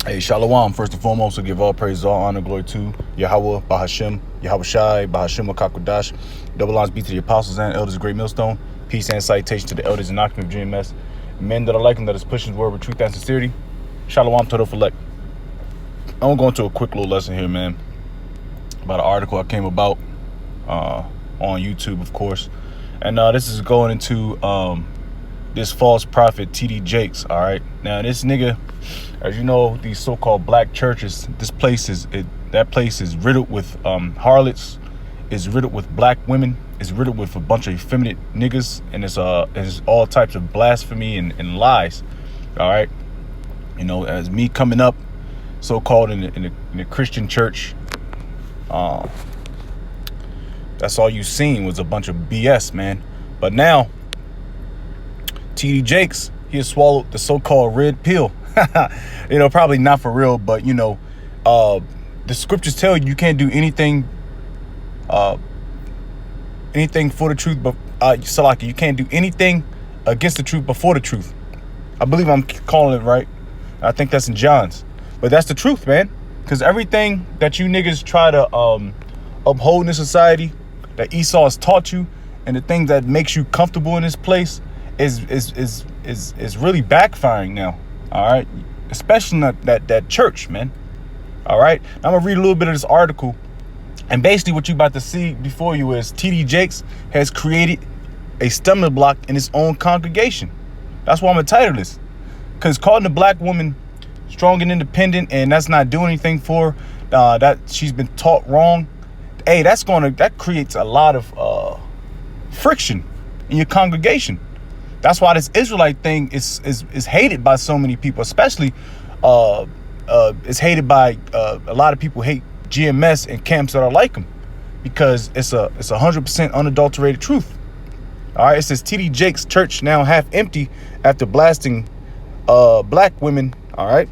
Hey, Shalom, first and foremost, to give all praise, all honor, glory to Yahweh, Bahashem, Yahweh Shai, Bahashem, Kakodash. Double lines be to the apostles and elders of Great Millstone. Peace and salutation to the elders and occupants of GMS. Men that are like him, that is pushing the word with truth and sincerity. Shalom, Todo Felek. I'm going to go into a quick little lesson here, man, about an article I came about on YouTube, of course. And this is going into this false prophet, T.D. Jakes, all right? Now, this nigga, as you know, these so-called black churches, that place is riddled with harlots, is riddled with black women, is riddled with a bunch of effeminate niggas, and it's all types of blasphemy and lies, all right? You know, as me coming up, so-called in the Christian church, that's all you seen was a bunch of BS, man. But now, T.D. Jakes, he has swallowed the so-called red pill. You know, probably not for real, but you know, the scriptures tell you can't do anything for the truth, but Salaki, you can't do anything against the truth before the truth. I believe I'm calling it right. I think that's in John's, but that's the truth, man. Because everything that you niggas try to uphold in this society, that Esau has taught you, and the things that makes you comfortable in this place is really backfiring now. All right, especially that church, man. All right, now I'm gonna read a little bit of this article, and basically what you about to see before you is T.D. Jakes has created a stumbling block in his own congregation. That's why I'm gonna title this, because calling a black woman strong and independent, and that's not doing anything for her, that she's been taught wrong. Hey, that creates a lot of friction in your congregation. That's why this Israelite thing is hated by so many people, especially it's hated by a lot of people hate GMS and camps that are like them, because it's 100% unadulterated truth. All right, it says T.D. Jakes' church now half empty after blasting black women. All right,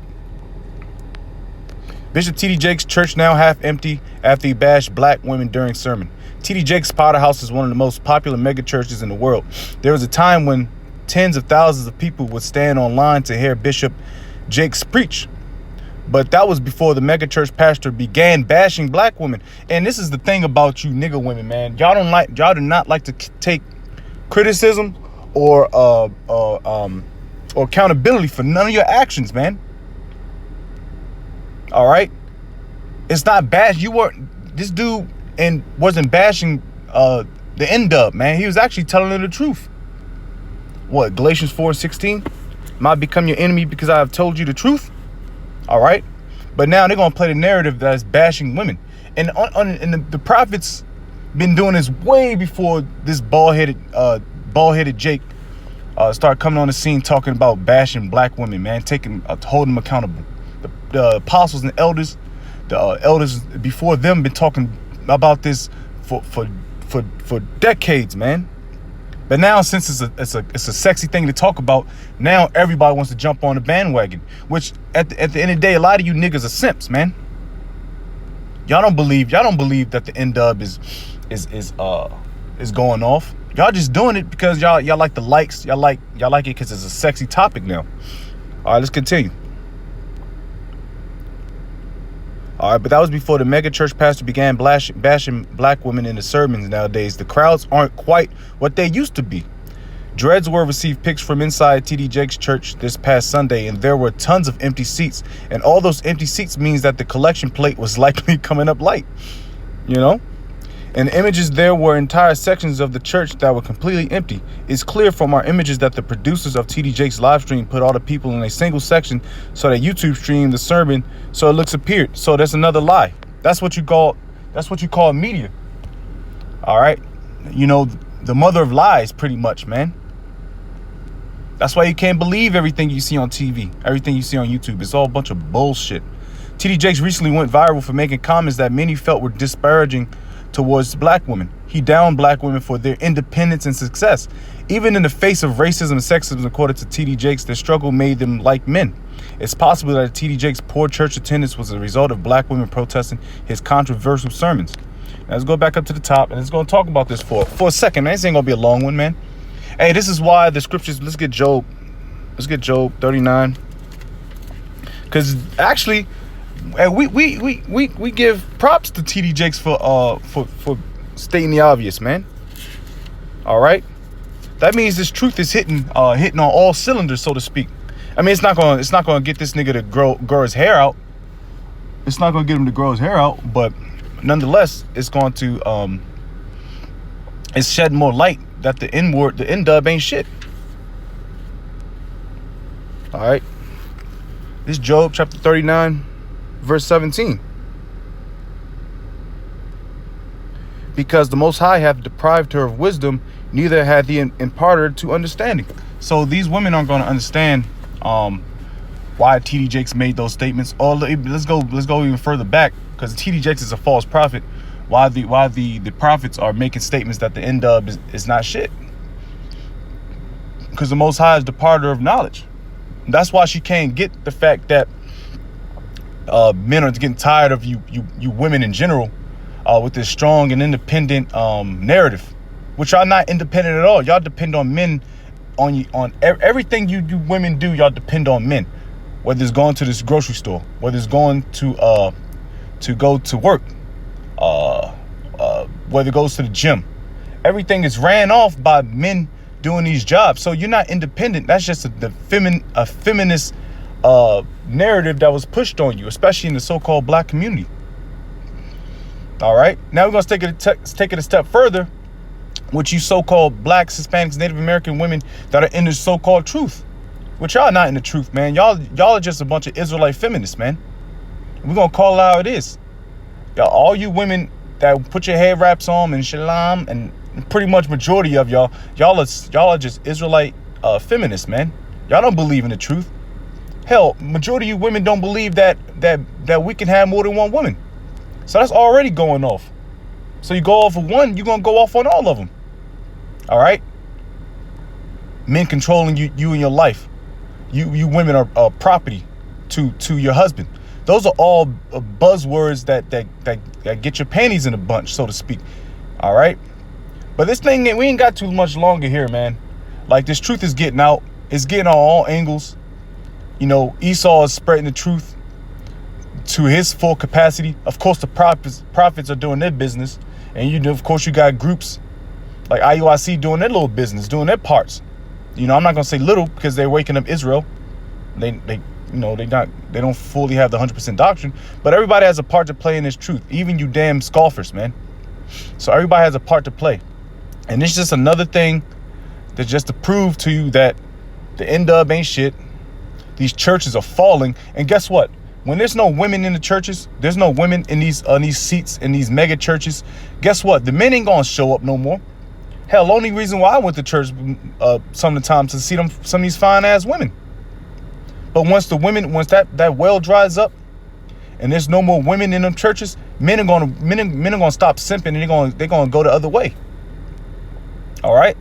Bishop T.D. Jakes' church now half empty after he bashed black women during sermon. T.D. Jakes' Potter House is one of the most popular mega churches in the world. There was a time when tens of thousands of people would stand online to hear Bishop Jakes preach. But that was before the megachurch pastor began bashing black women. And this is the thing about you nigga women, man. Y'all do not like to take criticism or accountability for none of your actions, man. All right? It's not bash. This dude wasn't bashing the N-Dub, man. He was actually telling her the truth. What, Galatians 4:16? Might become your enemy because I have told you the truth. All right, but now they're gonna play the narrative that is bashing women, and the prophets been doing this way before this bald-headed Jake started coming on the scene talking about bashing black women, man, holding them accountable. The apostles and elders, the elders before them been talking about this for decades, man. But now, since it's a sexy thing to talk about, now everybody wants to jump on the bandwagon. Which at the end of the day, a lot of you niggas are simps, man. Y'all don't believe that the N-Dub is going off. Y'all just doing it because y'all like the likes. Y'all like it because it's a sexy topic now. All right, let's continue. All right, but that was before the mega church pastor began bashing black women in the sermons. Nowadays, the crowds aren't quite what they used to be. Dreadsworth received pics from inside T.D. Jakes' church this past Sunday, and there were tons of empty seats. And all those empty seats means that the collection plate was likely coming up light, you know? And the images, there were entire sections of the church that were completely empty. It's clear from our images that the producers of T.D. Jakes' live stream put all the people in a single section so that YouTube streamed the sermon so it looks appeared. So that's another lie. That's what you call media. All right, you know, the mother of lies, pretty much, man. That's why you can't believe everything you see on TV, everything you see on YouTube. It's all a bunch of bullshit. T.D. Jakes recently went viral for making comments that many felt were disparaging towards black women. He downed black women for their independence and success. Even in the face of racism and sexism, according to T.D. Jakes, their struggle made them like men. It's possible that T.D. Jakes' poor church attendance was a result of black women protesting his controversial sermons. Now let's go back up to the top, and let's go and talk about this for a second, man. This ain't gonna be a long one, man. Hey, this is why the scriptures, let's get Job 39. Because actually, we give props to TD Jakes for stating the obvious, man. All right, that means this truth is hitting on all cylinders, so to speak. I mean, it's not gonna get this nigga to grow his hair out. It's not gonna get him to grow his hair out, but nonetheless, it's going to it's shed more light that the N-dub ain't shit. All right, this Job chapter 39, verse 17. Because the Most High hath deprived her of wisdom, neither hath he imparted her to understanding. So these women aren't going to understand why TD Jakes made those statements. Or let's go even further back, because TD Jakes is a false prophet. Why the prophets are making statements that the N-dub is not shit? Because the Most High is departed of knowledge. That's why she can't get the fact that men are getting tired of you women in general with this strong and independent narrative, which y'all not independent at all. Y'all depend on men on everything you women do. Y'all depend on men, whether it's going to this grocery store, whether it's going to go to work, whether it goes to the gym. Everything is ran off by men doing these jobs. So you're not independent. That's just a feminist narrative that was pushed on you, especially in the so-called black community. All right, now we're gonna take it a step further, with you so-called blacks, Hispanics, Native American women that are in the so-called truth, which y'all not in the truth, man. Y'all are just a bunch of Israelite feminists, man. We're gonna call it how it is. Y'all, all you women that put your hair wraps on and shalom, and pretty much majority of y'all are just Israelite feminists, man. Y'all don't believe in the truth. Hell, majority of you women don't believe that we can have more than one woman. So that's already going off. So you go off of one, you're gonna go off on all of them. All right. Men controlling you and your life. You women are property to your husband. Those are all buzzwords that get your panties in a bunch, so to speak. All right. But this thing, we ain't got too much longer here, man. Like, this truth is getting out. It's getting on all angles. You know, Esau is spreading the truth to his full capacity. Of course, the prophets are doing their business. And, you know, of course, you got groups like IUIC doing their little business, doing their parts. You know, I'm not going to say little, because they're waking up Israel. They don't fully have the 100% doctrine. But everybody has a part to play in this truth. Even you damn scoffers, man. So everybody has a part to play. And it's just another thing that just to prove to you that the N-dub ain't shit. These churches are falling. And guess what? When there's no women in the churches, there's no women in these seats in these mega churches. Guess what? The men ain't gonna show up no more. Hell, only reason why I went to church some of the time to see some of these fine ass women. But once that well dries up, and there's no more women in them churches, men are gonna stop simping, and they're gonna go the other way. All right.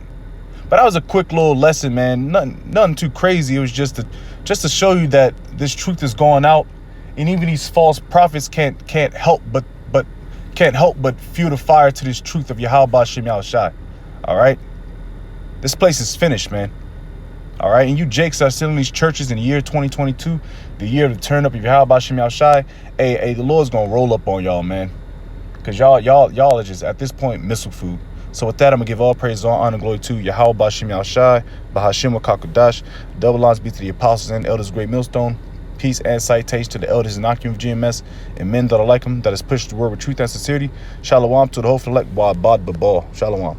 But that was a quick little lesson, man. Nothing too crazy. It was just to show you that this truth is going out, and even these false prophets can't help but fuel the fire to this truth of Yahweh Ba'Shem Yahushai. All right. This place is finished, man. All right. And you Jakes are still in these churches in the year 2022, the year of the turn up of Yahweh Ba'Shem Yahushai. Hey, the Lord's gonna roll up on y'all, man. Because y'all are just at this point missile food. So with that, I'm going to give all praise, all honor, and glory to Yahweh Ba'Shem Yahushai, Bahashim Wakakodash. Double lines be to the apostles and elders of Great Millstone. Peace and citation to the elders and Akim of GMS and men that are like them, that has pushed the word with truth and sincerity. Shalom to the whole elect. Shalom.